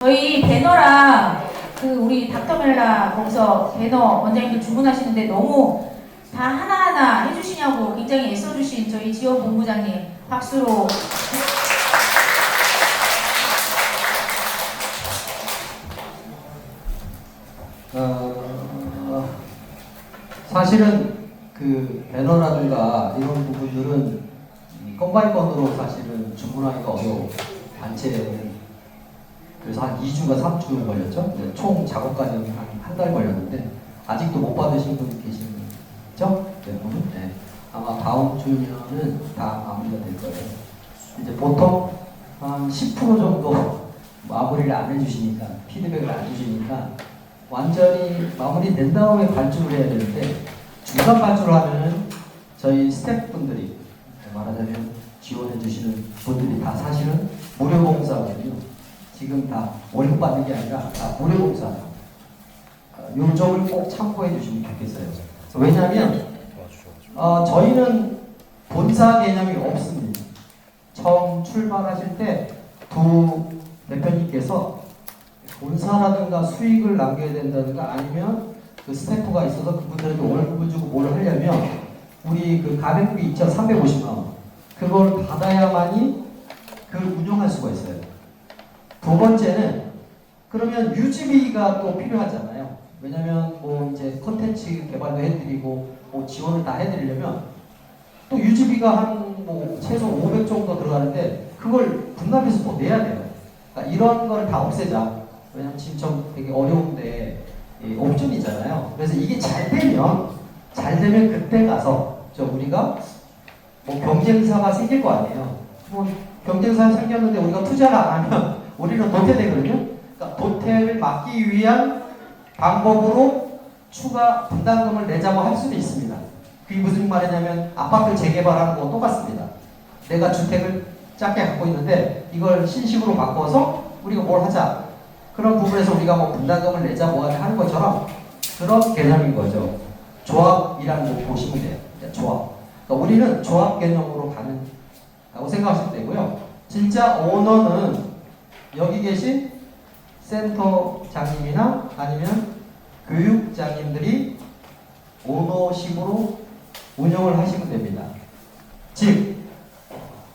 저희 배너랑 우리 닥터멜라 거기서 배너 원장님들 주문하시는데 너무 다 하나하나 해주시냐고 굉장히 애써주신 저희 지원 본부장님 박수로. 사실은 그 배너라든가 이런 부분들은 건바이 건으로 사실은 주문하기가 어려워. 단체는 그래서 한 2주가 3주 걸렸죠. 총 작업 과정이 한 달 걸렸는데 아직도 못 받으신 분이 계시죠? 대부분. 네. 아마 다음 주면은 다 마무리가 될 거예요. 이제 보통 한 10% 정도 마무리를 안 해주시니까, 피드백을 안 주시니까 완전히 마무리된 다음에 발주를 해야 되는데, 중간 발주를 하면은 저희 스태프분들이, 말하자면 지원해 주시는 분들이 다 사실은 무료 봉사거든요. 지금 다 월급 받는 게 아니라 다 무료 봉사예요. 요 점을 꼭 참고해 주시면 좋겠어요. 왜냐하면 저희는 본사 개념이 없습니다. 처음 출발하실 때 두 대표님께서 본사라든가 수익을 남겨야 된다든가 아니면 그 스태프가 있어서 그분들에게 월급을 주고 뭘 하려면 우리 그 가맹비 있죠? 350만 원. 그걸 받아야만이 그걸 운영할 수가 있어요. 두 번째는 그러면 유지비가 또 필요하잖아요. 왜냐면 뭐 이제 컨텐츠 개발도 해드리고 뭐 지원을 다 해드리려면 또 유지비가 한 뭐 최소 500 정도 들어가는데 그걸 군납해서 또 내야 돼요. 그러니까 이런 걸 다 없애자. 왜냐면 지금 되게 어려운데 옵션이잖아요. 그래서 이게 잘 되면 그때 가서 우리가 뭐 경쟁사가 생길 거 아니에요. 뭐 경쟁사가 생겼는데 우리가 투자를 안 하면 우리는 도태되거든요. 그러니까 도태를 막기 위한 방법으로 추가 분담금을 내자고 할 수도 있습니다. 그게 무슨 말이냐면 아파트 재개발하는 거 똑같습니다. 내가 주택을 작게 갖고 있는데 이걸 신식으로 바꿔서 우리가 뭘 하자. 그런 부분에서 우리가 뭐 분담금을 내자 뭐 하는 것처럼 그런 개념인 거죠. 조합이라는 거 보시면 돼요. 조합. 그러니까 우리는 조합 개념으로 가는라고 생각하시면 되고요. 진짜 오너는 여기 계신 센터장님이나 아니면 교육장님들이 오너식으로 운영을 하시면 됩니다. 즉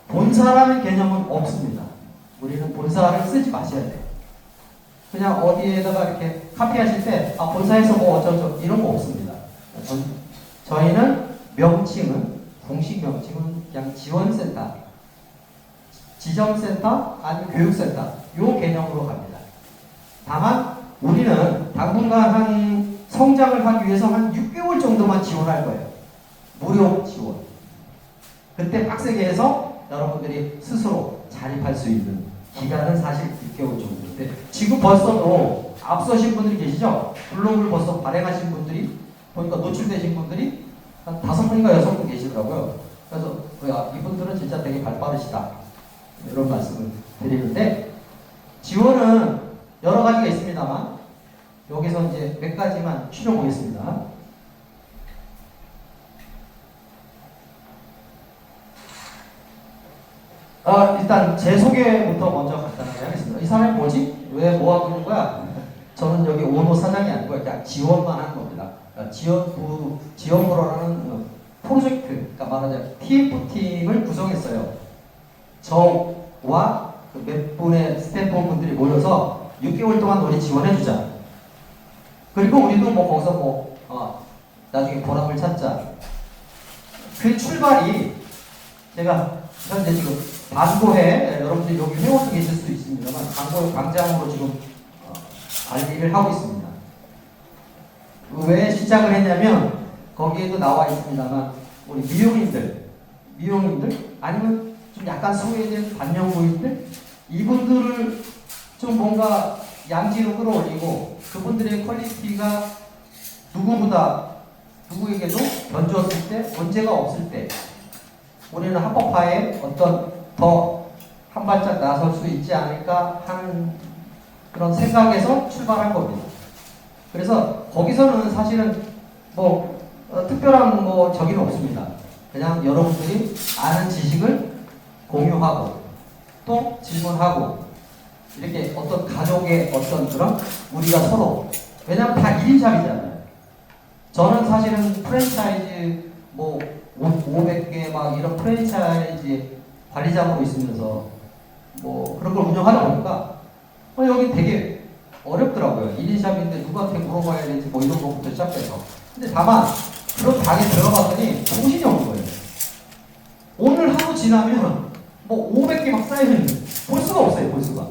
본사라는 개념은 없습니다. 우리는 본사를 쓰지 마셔야 돼요. 그냥 어디에다가 이렇게 카피하실 때 본사에서 뭐 어쩌고 이런 거 없습니다. 저희는 명칭은 공식 명칭은 그냥 지원센터, 지정센터 아니면 교육센터 요 개념으로 갑니다. 다만 우리는 당분간 한 성장을 하기 위해서 한 6개월 정도만 지원할 거예요. 무료 지원. 그때 빡세게 해서 여러분들이 스스로 자립할 수 있는 기간은 사실 6개월 정도인데 지금 벌써도 앞서신 분들이 계시죠? 블로그를 벌써 발행하신 분들이 보니까 노출되신 분들이 한 5분인가 6분 계시더라고요. 그래서 이분들은 진짜 되게 발빠르시다 이런 말씀을 드리는데, 지원은 여러 가지가 있습니다만 여기서 이제 몇 가지만 추려보겠습니다. 일단 제 소개부터 먼저 간단하게 하겠습니다. 이 사람이 뭐지? 왜 뭐하고 있는 거야? 저는 여기 오너 사장이 아니고 그냥 지원만 하는 겁니다. 그러니까 지원부라는 프로젝트, 그러니까 말하자면 TF팀을 구성했어요. 저와 몇 분의 스태프분들이 모여서 6개월 동안 우리 지원해주자. 그리고 우리도 뭐 거기서 나중에 보람을 찾자. 그 출발이 제가 현재 지금 반고회, 여러분들이 여기 회원도 계실 수 있습니다만 반고회 광장으로 지금 관리를 하고 있습니다. 왜 시작을 했냐면 거기에도 나와 있습니다만 우리 미용인들 아니면 좀 약간 소외된 반영구인들 이분들을 좀 뭔가 양지로 끌어올리고 그분들의 퀄리티가 누구에게도 견주었을 때 문제가 없을 때 우리는 합법화에 어떤 더 한 발짝 나설 수 있지 않을까 하는 그런 생각에서 출발한 겁니다. 그래서 거기서는 사실은 특별한 저기는 없습니다. 그냥 여러분들이 아는 지식을 공유하고 또 질문하고 이렇게 어떤 가족의 어떤 그런 우리가 서로 왜냐면 다 1인샵이잖아요. 저는 사실은 프랜차이즈 뭐 500개 막 이런 프랜차이즈 관리자로 있으면서 뭐 그런 걸 운영하다 보니까 여기 되게 어렵더라고요. 1인샵인데 누구한테 물어봐야 되는지 뭐 이런 것부터 시작해서. 근데 다만 그런 방에 들어갔더니 정신이 없는 거예요. 오늘 하루 지나면 뭐 500개 막 쌓여있는 볼 수가 없어요. 볼 수가.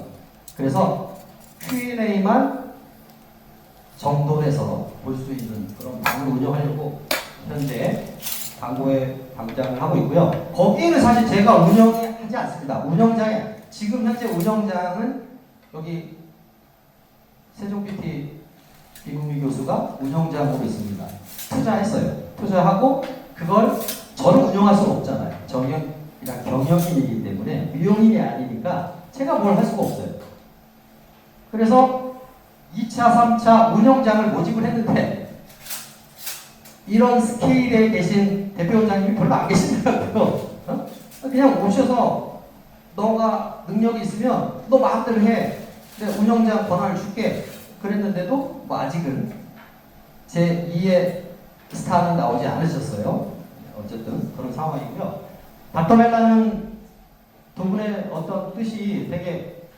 그래서 Q&A만 정돈해서 볼 수 있는 그런 방을 운영하려고 현재 광고에 방장을 하고 있고요. 거기에는 사실 제가 운영하지 않습니다. 운영장에 지금 현재 운영장은 여기 세종PT 김웅미 교수가 운영장으로 있습니다. 투자했어요. 투자하고 그걸 저는 운영할 수는 없잖아요. 저는 경영인이기 때문에 미용인이 아니니까 제가 뭘 할 수가 없어요. 그래서 2차, 3차 운영장을 모집을 했는데 이런 스케일에 계신 대표원장님이 별로 안 계시더라고요. 그냥 오셔서 너가 능력이 있으면 너 마음대로 해. 내가 운영장 권한을 줄게. 그랬는데도 뭐 아직은 제 2의 스타는 나오지 않으셨어요. 어쨌든 그런 상황이고요. 닥터멜라는 두 분의 어떤 뜻이 되게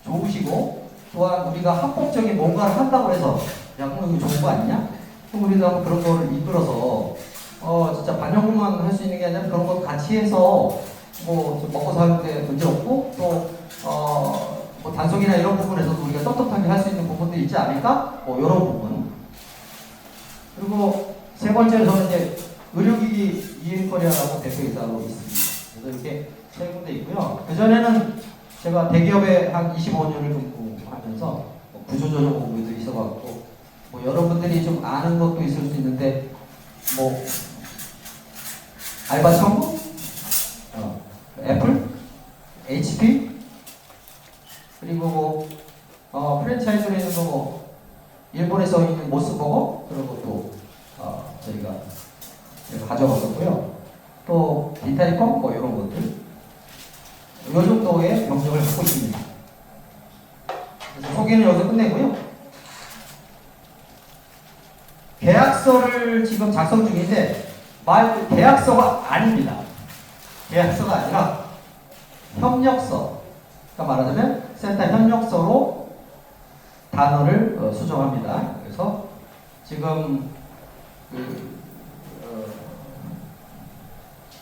좋으시고 또한 우리가 합법적인 뭔가를 한다고 해서 야 그럼 이거 좋은 거 아니냐? 그럼 우리가 그런 거를 이끌어서 진짜 반영만 할 수 있는 게 아니라 그런 것 같이 해서 뭐 먹고 사는데 문제 없고 또 뭐 단속이나 이런 부분에서도 우리가 떳떳하게 할 수 있는 부분도 있지 않을까? 뭐 이런 부분. 그리고 세 번째로 저는 이제 의료기기 이엔코리아라고 대표이사로 있습니다. 그래서 이렇게 세 군데 있고요. 그 전에는 제가 대기업에 한 25년을 근무하면서 뭐 구조조정 공부도 있어갖고 뭐 여러분들이 좀 아는 것도 있을 수 있는데 뭐 알바 천국, 애플, HP 그리고 뭐 프랜차이즈로 있는 거 뭐 일본에서 있는 모스버거 그런 것도 저희가 가져갔었고요. 또 디타리컴 뭐 이런 것들 이 정도의 경력을 갖고 있습니다. 그래서 소개는 여기서 끝내고요. 계약서를 지금 작성 중인데 계약서가 아닙니다. 계약서가 아니라 협력서. 그러니까 말하자면 센터 협력서로 단어를 수정합니다. 그래서 지금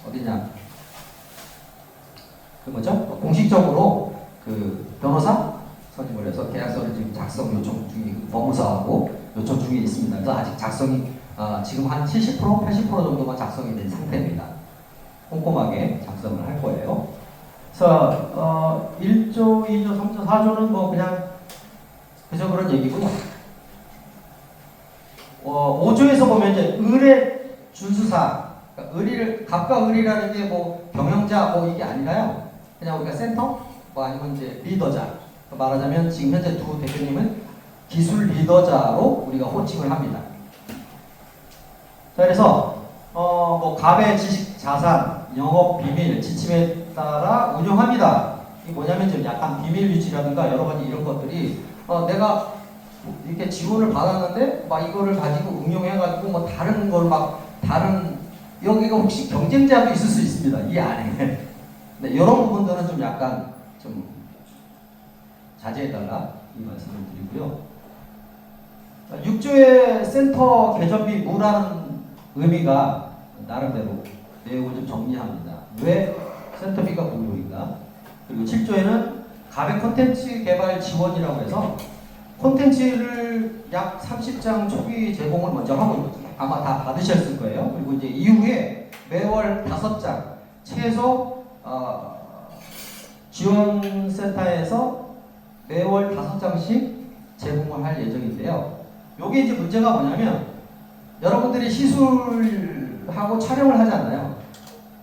어디냐? 그 뭐죠? 공식적으로 그 변호사 선임을 해서 계약서를 지금 작성 요청 중이 법무사하고 요청 중에 있습니다. 그래서 아직 작성이 지금 한 70%, 80% 정도만 작성이 된 상태입니다. 꼼꼼하게 작성을 할 거예요. 그래서 1조, 2조, 3조, 4조는 뭐 그냥 그저 그런 얘기고요. 5조에서 보면 이제 의뢰 준수사, 그러니까 의리를 갑과 의리라는 게 뭐 경영자 뭐 이게 아니라요. 그냥 우리가 센터, 뭐 아니면 이제 리더자. 말하자면 지금 현재 두 대표님은 기술 리더자로 우리가 호칭을 합니다. 자, 그래서 뭐 갑의 지식, 자산, 영업 비밀, 지침에 따라 운영합니다. 이게 뭐냐면 좀 약간 비밀 유지라든가 여러 가지 이런 것들이 내가 이렇게 지원을 받았는데 막 이거를 가지고 응용해가지고 뭐 다른 걸 막 다른 여기가 혹시 경쟁자도 있을 수 있습니다. 이 안에. 네, 이런 부분들은 좀 약간 좀 자제해달라 이 말씀을 드리고요. 6조의 센터 개점비 무라는 의미가 나름대로 내용을 좀 정리합니다. 왜 센터비가 공료인가? 그리고 7조에는 가백 콘텐츠 개발 지원이라고 해서 콘텐츠를 약 30장 초기 제공을 먼저 하고 아마 다 받으셨을 거예요. 그리고 이제 이후에 매월 5장 최소 지원센터에서 매월 5장씩 제공을 할 예정인데요. 요게 이제 문제가 뭐냐면 여러분들이 시술하고 촬영을 하잖아요.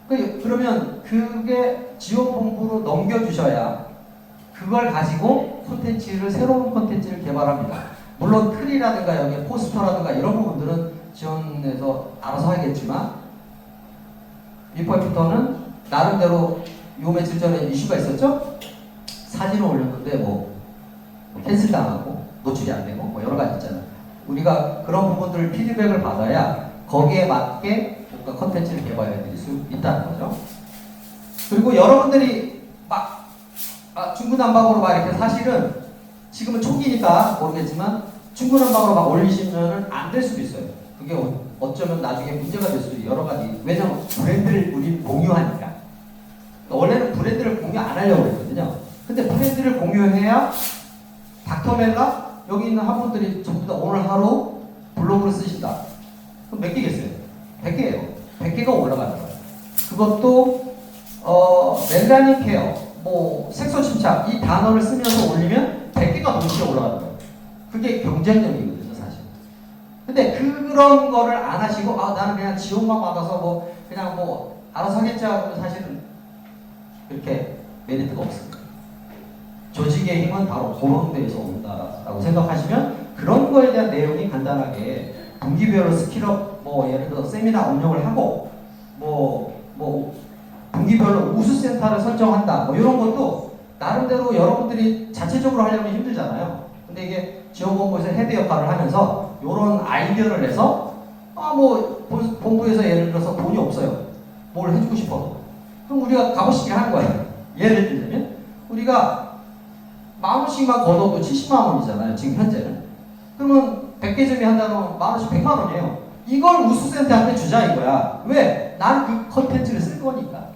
그러면 그게 지원본부로 넘겨주셔야 그걸 가지고 콘텐츠를 새로운 콘텐츠를 개발합니다. 물론 틀이라든가 여기 포스터라든가 이런 부분들은 지원에서 알아서 하겠지만 비포 애프터는 나름대로 요 며칠 전에 이슈가 있었죠? 사진을 올렸는데 뭐 캔슬당하고 노출이 안 되고 뭐 여러 가지 있잖아요. 우리가 그런 부분들을 피드백을 받아야 거기에 맞게 뭔가 컨텐츠를 개발해 드릴 수 있다는 거죠. 그리고 여러분들이 막 중구난방으로 막 이렇게 사실은 지금은 초기니까 모르겠지만 중구난방으로 막 올리시면은 안 될 수도 있어요. 그게 어쩌면 나중에 문제가 될 수도 있어요. 여러 가지. 왜냐면 브랜드를 우리 공유하니까. 원래는 브랜드를 공유 안 하려고 했거든요. 근데 브랜드를 공유해야 닥터멜라 여기 있는 한 분들이 전부 다 오늘 하루 블로그를 쓰신다. 그럼 몇 개겠어요? 100개예요. 100개가 올라가는 거예요. 그것도 멜라닌 케어, 뭐 색소 침착 이 단어를 쓰면서 올리면 100개가 동시에 올라가는 거예요. 그게 경쟁력이거든요, 사실. 근데 그런 거를 안 하시고 나는 그냥 지원만 받아서 뭐 그냥 뭐 알아서 하겠지 하면 사실은 그렇게 메리트가 없습니다. 조직의 힘은 바로 그런 데에서 온다라고 생각하시면 그런 거에 대한 내용이 간단하게 분기별로 스킬업 뭐 예를 들어 세미나 운영을 하고 뭐 분기별로 우수센터를 설정한다 뭐 이런 것도 나름대로 여러분들이 자체적으로 하려면 힘들잖아요. 근데 이게 지원본부에서 헤드 역할을 하면서 이런 아이디어를 내서 뭐 본부에서 예를 들어서 돈이 없어요. 뭘 해주고 싶어도 그럼 우리가 값어치기 하는 거예요. 예를 들자면 우리가 10,000원씩만 걷어도 70만 원이잖아요. 지금 현재는. 그러면 100개 점이 한다면 10,000원씩 100만 원이에요. 이걸 우수센터한테 주자 이거야. 왜? 나는 그 컨텐츠를 쓸 거니까.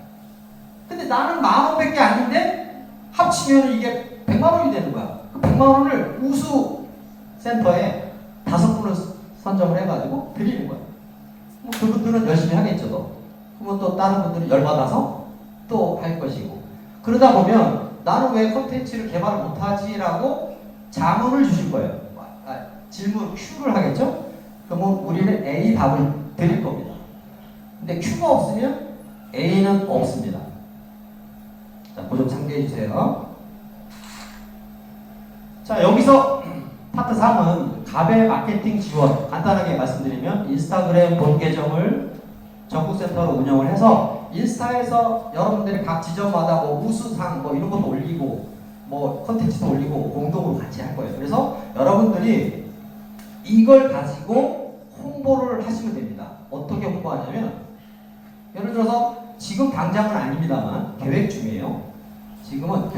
근데 나는 10,000원밖에 아닌데 합치면 이게 100만 원이 되는 거야. 그 100만 원을 우수센터에 5분을 선정을 해가지고 드리는 거야. 뭐 그분들은 열심히 하겠죠. 그러면 또 다른 분들은 열받아서 또 할 것이고. 그러다 보면 나는 왜 컨텐츠를 개발을 못하지라고 자문을 주실 거예요. 질문 Q를 하겠죠? 그러면 우리는 A 답을 드릴 겁니다. 근데 Q가 없으면 A는 없습니다. 자, 그 점 참고해 주세요. 자, 여기서 파트 3은 갑의 마케팅 지원. 간단하게 말씀드리면 인스타그램 본 계정을 전국센터로 운영을 해서 인스타에서 여러분들이 각 지점마다 뭐 우수상 뭐 이런 것도 올리고 뭐 컨텐츠도 올리고 공동으로 같이 할 거예요. 그래서 여러분들이 이걸 가지고 홍보를 하시면 됩니다. 어떻게 홍보하냐면 예를 들어서 지금 당장은 아닙니다만 계획 중이에요. 지금은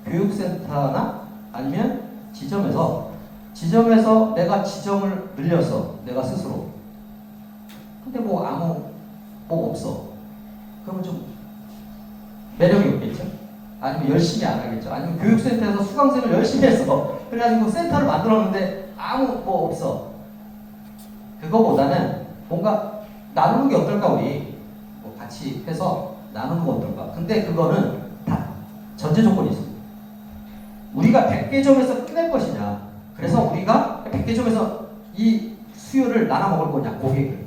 교육센터나 아니면 지점에서 내가 지점을 늘려서 내가 스스로 근데 뭐 아무 뭐 없어. 그러면 좀 매력이 없겠죠? 아니면 열심히 안 하겠죠? 아니면 교육센터에서 수강생을 열심히 했어. 그래가지고 센터를 만들었는데 아무 뭐 없어. 그거보다는 뭔가 나누는 게 어떨까 우리 뭐 같이 해서 나누는 거 어떨까? 근데 그거는 다 전제 조건이 있습니다. 우리가 100개점에서 끝낼 것이냐? 그래서 우리가 100개점에서 이 수요를 나눠 먹을 거냐? 고객을.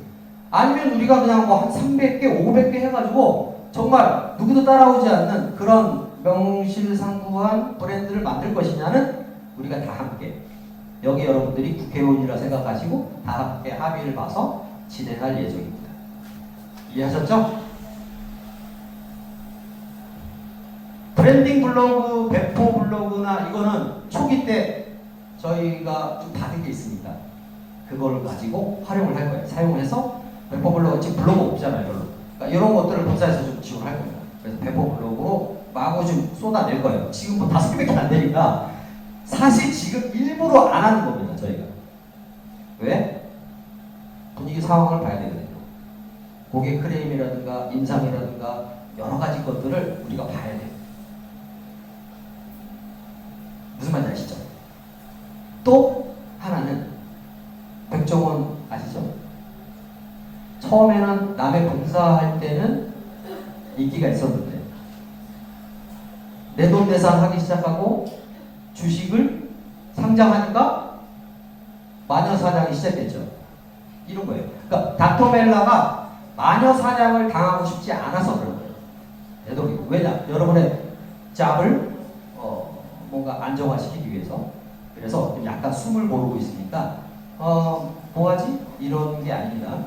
아니면 우리가 그냥 뭐 한 300개, 500개 해가지고 정말 누구도 따라오지 않는 그런 명실상부한 브랜드를 만들 것이냐는 우리가 다 함께 여기 여러분들이 국회의원이라 생각하시고 다 함께 합의를 봐서 진행할 예정입니다. 이해하셨죠? 브랜딩 블로그, 배포 블로그나 이거는 초기 때 저희가 좀 받은 게 있으니까 그걸 가지고 활용을 할 거예요. 사용을 해서 배포 블로그, 지금 블로그 없잖아요. 별로. 그러니까 이런 것들을 본사에서 좀 지원할 겁니다. 그래서 배포 블로그로 마구 좀 쏟아낼 거예요. 지금 뭐 5개밖에 안 되니까 사실 지금 일부러 안 하는 겁니다. 저희가. 왜? 분위기 상황을 봐야 되거든요. 고객 클레임이라든가 인상이라든가 여러 가지 것들을 우리가 봐야 돼요. 무슨 말인지 아시죠? 또 하나는 백종원 아시죠? 처음에는 남의 봉사할 때는 인기가 있었는데 내돈내산 하기 시작하고 주식을 상장하니까 마녀사냥이 시작됐죠. 이런 거예요. 그러니까 닥터멜라가 마녀사냥을 당하고 싶지 않아서 그런 거예요. 되도록. 왜냐? 여러분의 짭을 뭔가 안정화시키기 위해서. 그래서 좀 약간 숨을 고르고 있으니까 뭐하지? 이런 게 아닙니다.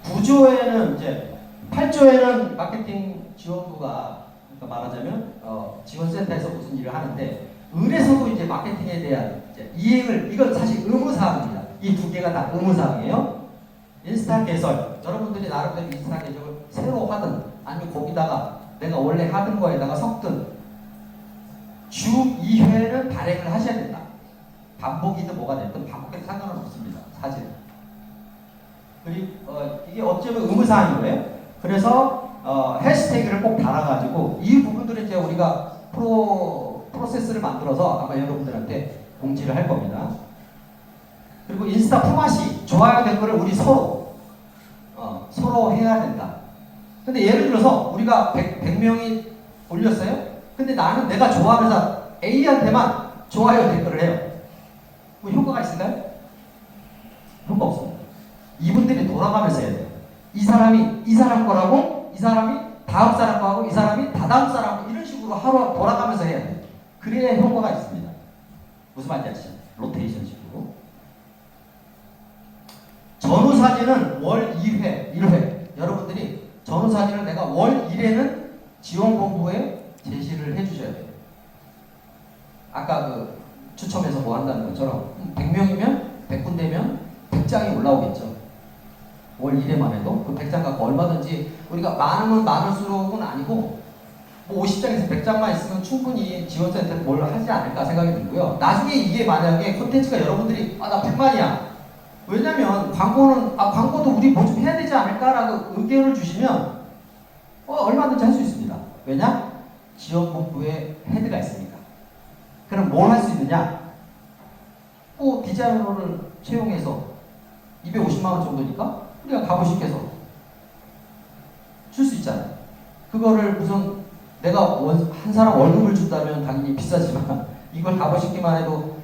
9조에는 이제 8조에는 마케팅 지원부가 그러니까 말하자면 지원센터에서 무슨 일을 하는데 은에서도 이제 마케팅에 대한 이제 이행을 이건 사실 의무사항입니다. 이 두 개가 다 의무사항이에요. 인스타 개설 여러분들이 나름대로 인스타 계정을 새로 하든 아니면 거기다가 내가 원래 하던 거에다가 섞든 주 2회는 발행을 하셔야 된다. 반복이든 뭐가 됐든 반복해도 상관은 없습니다. 사실. 그리고 이게 어쩌면 의무사항인 거예요. 그래서 해시태그를 꼭 달아가지고 이 부분들을 이제 우리가 프로세스를 만들어서 아마 여러분들한테 공지를 할 겁니다. 그리고 인스타 품앗이 좋아요 댓글을 우리 서로 해야 된다. 근데 예를 들어서 우리가 100명이 올렸어요. 근데 나는 내가 좋아하는 A한테만 좋아요 댓글을 해요. 뭐 효과가 있을까요? 효과 없습니다. 이분들이 돌아가면서 해야 돼요. 이 사람이 이 사람 거라고, 이 사람이 다음 사람 거하고, 이 사람이 다다음 사람 거 이런 식으로 하루 돌아가면서 해야 돼요. 그래야 효과가 있습니다. 무슨 말인지 아시죠? 로테이션 식으로. 전후 사진은 월 2회, 1회. 여러분들이 전후 사진을 내가 월 1회는 지원본부에 제시를 해주셔야 돼요. 아까 그 추첨해서 뭐 한다는 것처럼 100명이면 100군데면 100장이 올라오겠죠. 월 1회만 해도 그 100장 갖고 얼마든지 우리가 많으면 많을수록은 아니고 뭐 50장에서 100장만 있으면 충분히 지원센터에 뭘 하지 않을까 생각이 들고요. 나중에 이게 만약에 콘텐츠가 여러분들이 나 100만이야. 왜냐면 광고도 우리 뭐 좀 해야 되지 않을까라고 의견을 주시면 얼마든지 할 수 있습니다. 왜냐? 지원본부에 헤드가 있으니까. 그럼 뭘 할 수 있느냐? 디자이너를 채용해서 250만원 정도니까 우리가 가보시켜서 줄 수 있잖아요. 그거를 무슨 내가 한 사람 월급을 준다면 당연히 비싸지만 이걸 가보시기만 해도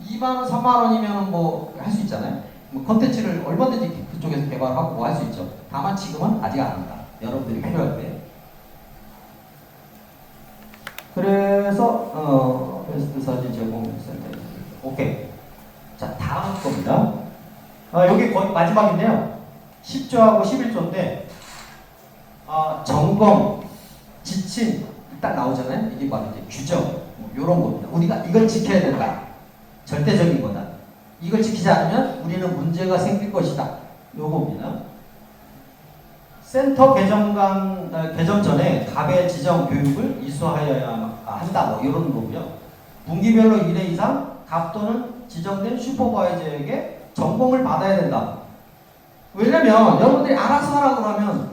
2만원, 3만원이면 뭐 할 수 있잖아요. 뭐 컨텐츠를 얼마든지 그쪽에서 개발하고 뭐 할 수 있죠. 다만 지금은 아직 안 합니다. 여러분들이 필요할 때. 그래서 베스트 사진 제공센터 오케이. 자 다음 겁니다. 여기 거의 마지막인데요. 10조하고 11조인데 점검, 지침 딱 나오잖아요. 이게 바로 이제 규정 이런 겁니다. 우리가 이걸 지켜야 된다. 절대적인 거다. 이걸 지키지 않으면 우리는 문제가 생길 것이다. 요겁니다. 센터 개점 전에 갑의 지정 교육을 이수하여야 한다. 뭐 이런 거고요. 분기별로 1회 이상 갑 또는 지정된 슈퍼바이저에게 점검을 받아야 된다. 왜냐면 여러분들이 알아서 하라고 하면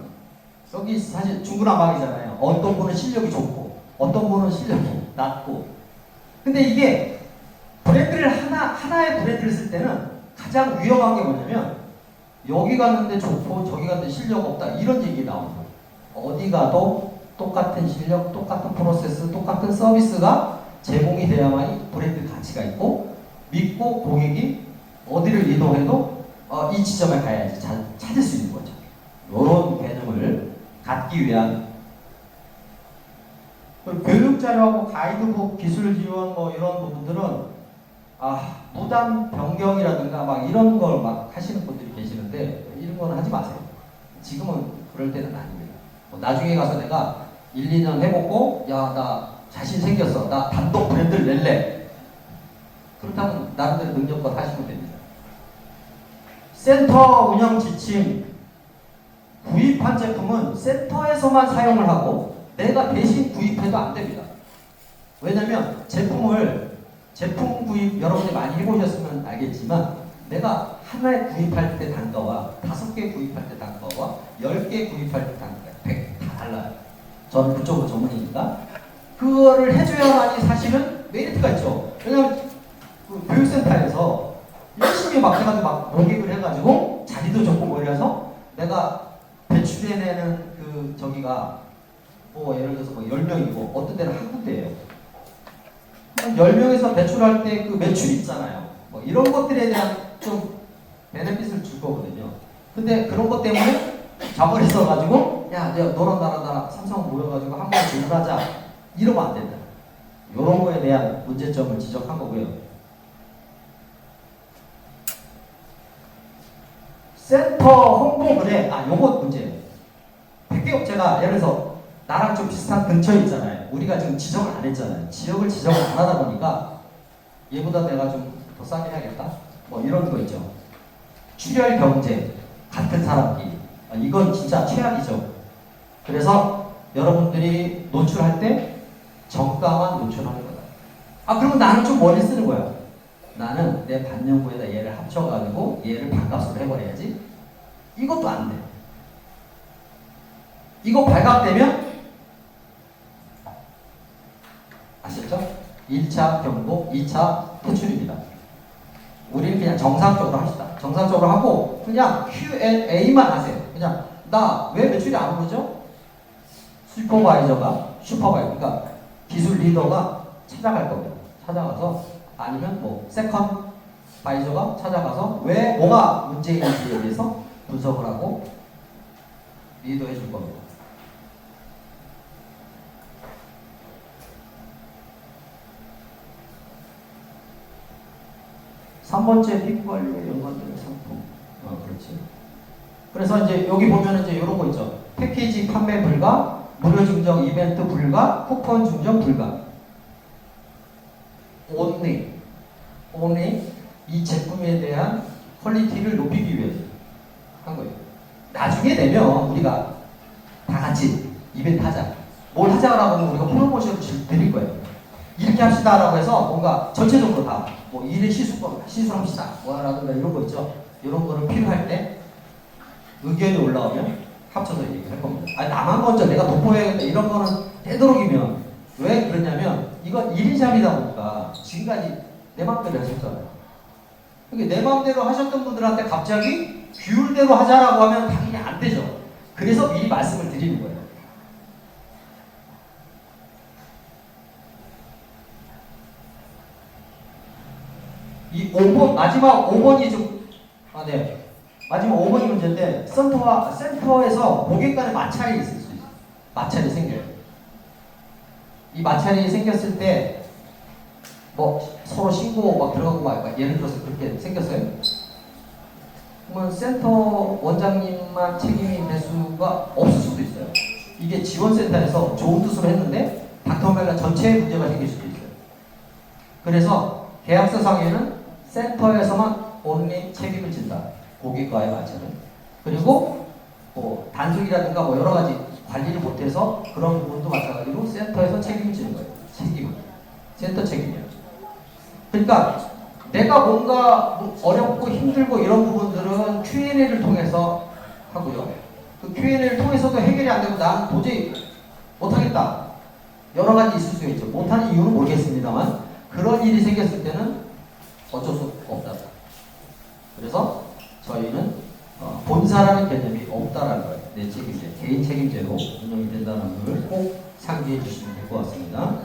여기 사실 중구난방이잖아요. 어떤 분은 실력이 좋고 어떤 분은 실력이 낮고. 근데 이게 브랜드를 하나의 브랜드를 쓸 때는 가장 위험한 게 뭐냐면 여기 갔는데 좋고 저기 갔는데 실력 없다 이런 얘기 나오는 거예요. 어디 가도 똑같은 실력, 똑같은 프로세스, 똑같은 서비스가 제공이 돼야만이 브랜드 가치가 있고 믿고 고객이 어디를 이동해도 이 지점에 가야지 찾을 수 있는 거죠. 이런 개념을 갖기 위한 교육 자료하고 가이드북, 기술 지원 뭐 이런 부분들은 무단 변경이라든가 막 이런 걸 막 하시는 분들이 계시는데 이런 건 하지 마세요. 지금은 그럴 때는 아닙니다. 나중에 가서 내가 1, 2년 해보고 나 자신 생겼어. 나 단독 브랜드를 낼래. 그렇다면 나름대로 능력껏 하시면 됩니다. 센터 운영 지침. 구입한 제품은 센터에서만 사용을 하고 내가 대신 구입해도 안 됩니다. 왜냐면 제품 구입 여러분들이 많이 해보셨으면 알겠지만 내가 하나에 구입할 때 단가와 5개 구입할 때 단가와 10개 구입할 때 단가 100 다 달라요. 저는 그쪽으로 전문이니까 그거를 해줘야만이 사실은 메리트가 있죠. 왜냐면 그 교육센터에서 열심히 막 해가지고 막 모객을 해가지고 자리도 좋고 뭐 이래서 내가 배출해내는 그 저기가 뭐 예를 들어서 뭐 10명이고 어떤 때는 한 군데예요. 10명에서 배출할 때 그 매출이 있잖아요. 뭐 이런 것들에 대한 좀 베네핏을 줄 거거든요. 근데 그런 것 때문에 자본이 있어가지고 야 내가 너랑 나랑 삼성 모여가지고 한 번 주문하자 이러면 안 된다. 이런 거에 대한 문제점을 지적한 거고요. 센터 홍보 글에 요거 문제예요. 100개 업체가 예를 들어서 나랑 좀 비슷한 근처에 있잖아요. 우리가 지금 지정을 안 했잖아요. 지역을 지정을 안 하다 보니까 얘보다 내가 좀 더 싸게 해야겠다. 뭐 이런 거 있죠. 출혈 경제 같은 사람끼리 이건 진짜 최악이죠. 그래서 여러분들이 노출할 때 정가만 노출하는 거다. 그러면 나는 좀 머리 쓰는 거야. 나는 내 반영구에다 얘를 합쳐가지고 얘를 반값으로 해버려야지. 이것도 안 돼. 이거 발각되면 아셨죠? 1차 경고, 2차 퇴출입니다. 우리는 그냥 정상적으로 합시다. 정상적으로 하고 그냥 Q&A만 하세요. 그냥 나 왜 매출이 안 오르죠? 그러니까 기술 리더가 찾아갈 겁니다. 찾아가서 아니면 뭐 세컨 바이저가 찾아가서 왜 뭐가 문제인지에 대해서 분석을 하고 리더해 줄 겁니다. 3번째 피부 관리에 연관되는 상품. 그렇지. 그래서 이제 여기 보면 이제 이런 거 있죠. 패키지 판매 불가, 무료 증정 이벤트 불가, 쿠폰 증정 불가. only 이 제품에 대한 퀄리티를 높이기 위해서 한 거예요. 나중에 되면 우리가 다 같이 이벤트 하자. 뭘 하자라고 하면 우리가 프로모션을 드릴 거예요. 이렇게 합시다라고 해서 뭔가 전체적으로 다 뭐 일의 시술합시다 뭐라든가 이런 거 있죠. 이런 거를 필요할 때 의견이 올라오면 합쳐서 얘기할 겁니다. 나만 먼저 내가 돋보여야겠다 이런 거는 되도록이면 왜 그러냐면 이건 1인샵이다 보니까 지금까지 내 맘대로 하셨잖아요. 그러니까 내 맘대로 하셨던 분들한테 갑자기 규율대로 하자라고 하면 당연히 안 되죠. 그래서 미리 말씀을 드리는 거예요. 이 5번, 마지막 5번이 좀, 마지막 5번이 문제인데, 센터에서 고객 간의 마찰이 있을 수 있어요. 마찰이 생겨요. 이 마찰이 생겼을 때, 뭐, 서로 신고 막 들어가고 막, 예를 들어서 그렇게 생겼어요? 그러면 센터 원장님만 책임이 될 수가 없을 수도 있어요. 이게 지원센터에서 좋은 뜻으로 했는데, 닥터멜라 전체에 문제가 생길 수도 있어요. 그래서 계약서상에는 센터에서만 only 책임을 진다. 고객과의 마찰은. 그리고 뭐 단속이라든가 뭐 여러 가지 관리를 못해서 그런 부분도 마찬가지로 센터에서 책임을 지는 거예요. 책임은. 센터 책임이에요. 그러니까 내가 뭔가 어렵고 힘들고 이런 부분들은 Q&A를 통해서 하고요. 그 Q&A를 통해서도 해결이 안 되고 나는 도저히 못하겠다. 여러 가지 있을 수 있죠. 못하는 이유는 모르겠습니다만 그런 일이 생겼을 때는 어쩔 수 없다. 그래서 저희는 본사라는 개념이 없다라는 거예요. 내 책임제, 개인 책임제로 운영이 된다는 걸 꼭 상기해 주시면 될 것 같습니다.